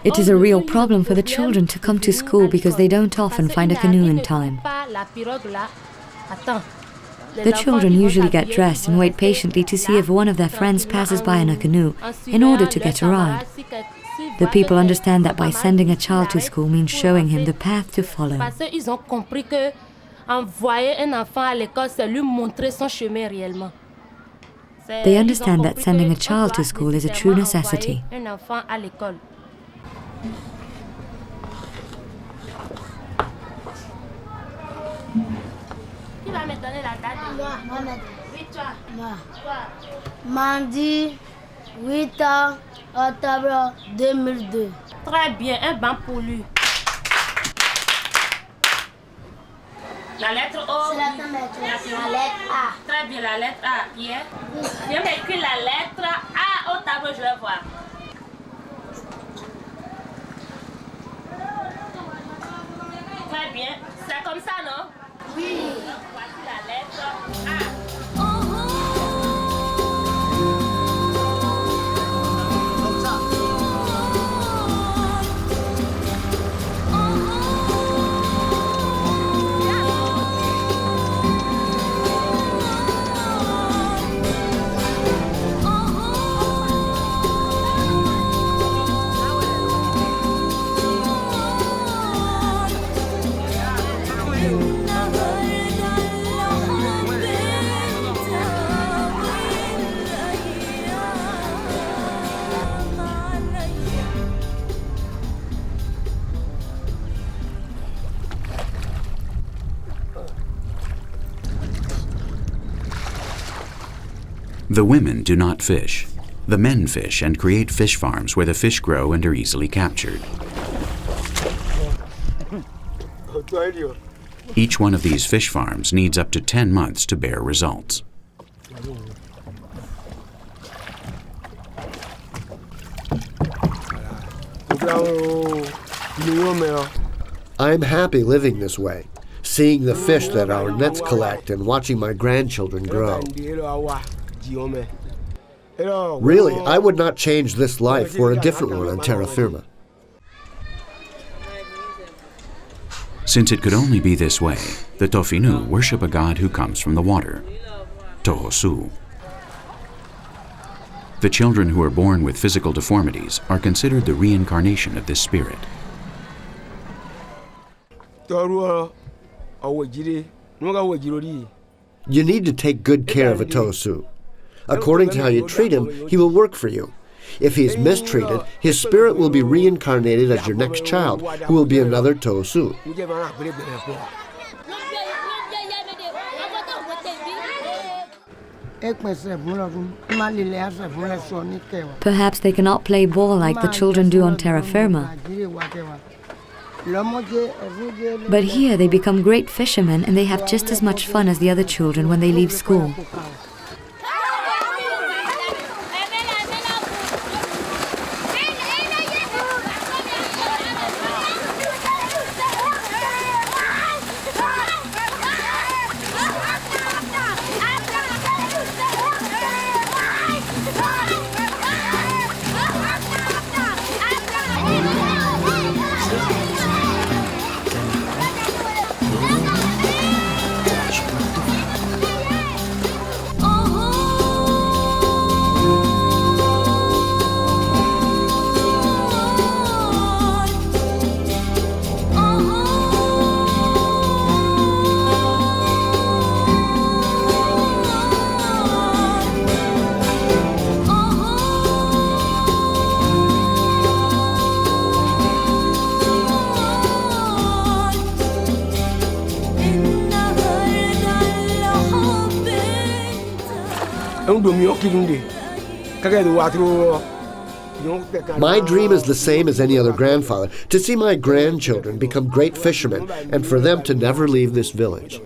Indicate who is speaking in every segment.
Speaker 1: It is a real problem for the children to come to school because they don't often find a canoe in time. The children usually get dressed and wait patiently to see if one of their friends passes by in a canoe in order to get a ride. The people understand that by sending a child to school means showing him the path to follow. They understand that sending a child to school is a true necessity.
Speaker 2: Mardi 8 octobre 2002.
Speaker 3: Très bien, un banc pour lui. La lettre O.
Speaker 2: La lettre A.
Speaker 3: Très bien, la lettre A. Bien. Viens m'écrire la lettre A au tableau, je vais voir. Très bien. C'est comme ça, non?
Speaker 2: Oui.
Speaker 3: Voici la lettre A.
Speaker 4: The women do not fish. The men fish and create fish farms where the fish grow and are easily captured. Each one of these fish farms needs up to 10 months to bear results.
Speaker 5: I'm happy living this way, seeing the fish that our nets collect and watching my grandchildren grow. Really, I would not change this life for a different one on terra firma.
Speaker 4: Since it could only be this way, the Tofinu worship a god who comes from the water, Tofu. The children who are born with physical deformities are considered the reincarnation of this spirit.
Speaker 5: You need to take good care of a Tosu. According to how you treat him, he will work for you. If he is mistreated, his spirit will be reincarnated as your next child, who will be another Tosu.
Speaker 1: Perhaps they cannot play ball like the children do on terra firma. But here they become great fishermen and they have just as much fun as the other children when they leave school.
Speaker 5: My dream is the same as any other grandfather, to see my grandchildren become great fishermen and for them to never leave this village.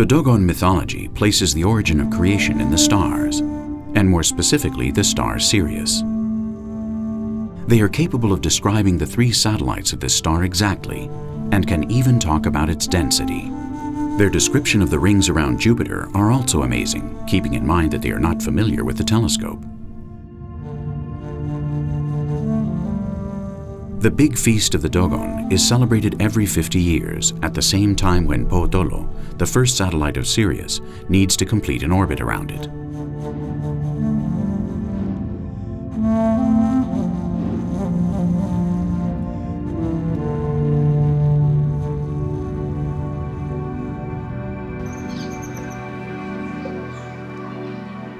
Speaker 4: The Dogon mythology places the origin of creation in the stars, and more specifically the star Sirius. They are capable of describing the 3 satellites of this star exactly, and can even talk about its density. Their description of the rings around Jupiter are also amazing, keeping in mind that they are not familiar with the telescope. The big feast of the Dogon is celebrated every 50 years at the same time when Potolo, the first satellite of Sirius, needs to complete an orbit around it.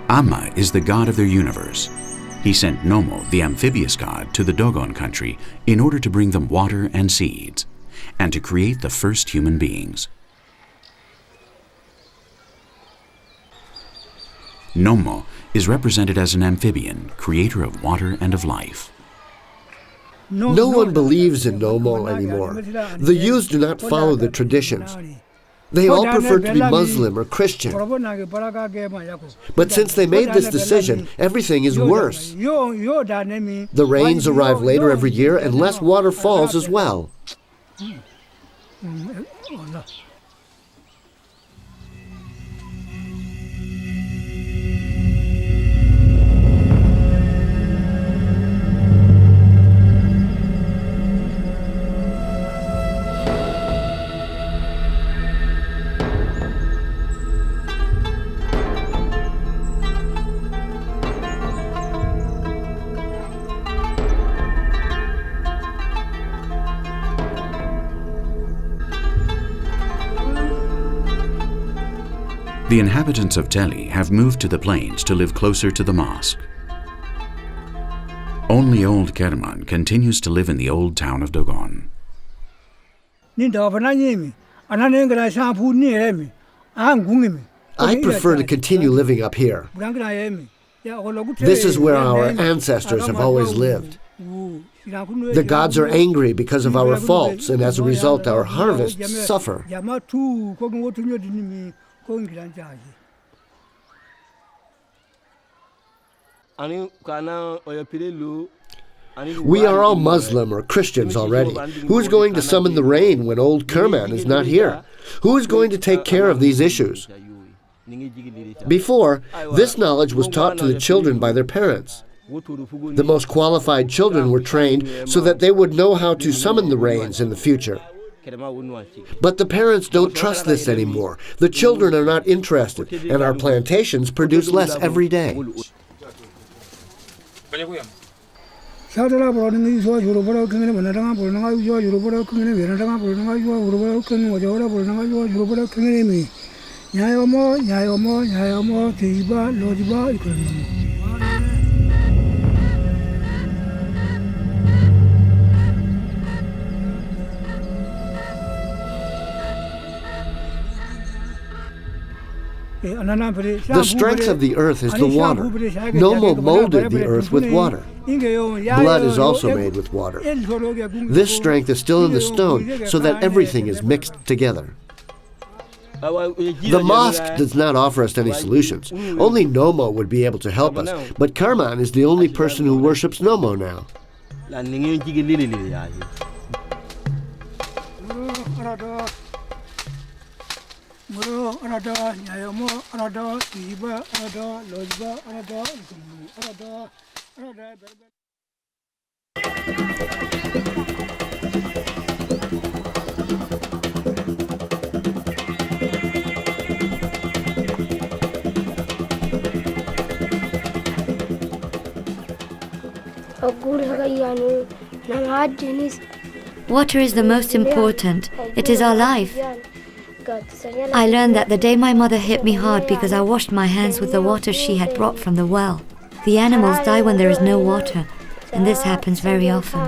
Speaker 4: Amma is the god of their universe. He sent Nomo, the amphibious god, to the Dogon country in order to bring them water and seeds, and to create the first human beings. Nomo is represented as an amphibian, creator of water and of life.
Speaker 5: No one believes in Nomo anymore. The youths do not follow the traditions. They all prefer to be Muslim or Christian. But since they made this decision, everything is worse. The rains arrive later every year and less water falls as well.
Speaker 4: The inhabitants of Teli have moved to the plains to live closer to the mosque. Only old Kerman continues to live in the old town of Dogon.
Speaker 5: I prefer to continue living up here. This is where our ancestors have always lived. The gods are angry because of our faults, and as a result our harvests suffer. We are all Muslim or Christians already. Who is going to summon the rain when old Kerman is not here? Who is going to take care of these issues? Before, this knowledge was taught to the children by their parents. The most qualified children were trained so that they would know how to summon the rains in the future. But the parents don't trust this anymore. The children are not interested, and our plantations produce less every day. The strength of the earth is the water. Nomo molded the earth with water. Blood is also made with water. This strength is still in the stone so that everything is mixed together. The mosque does not offer us any solutions. Only Nomo would be able to help us, but Kerman is the only person who worships Nomo now.
Speaker 1: Water is the most important. It is our life. I learned that the day my mother hit me hard because I washed my hands with the water she had brought from the well. The animals die when there is no water, and this happens very often.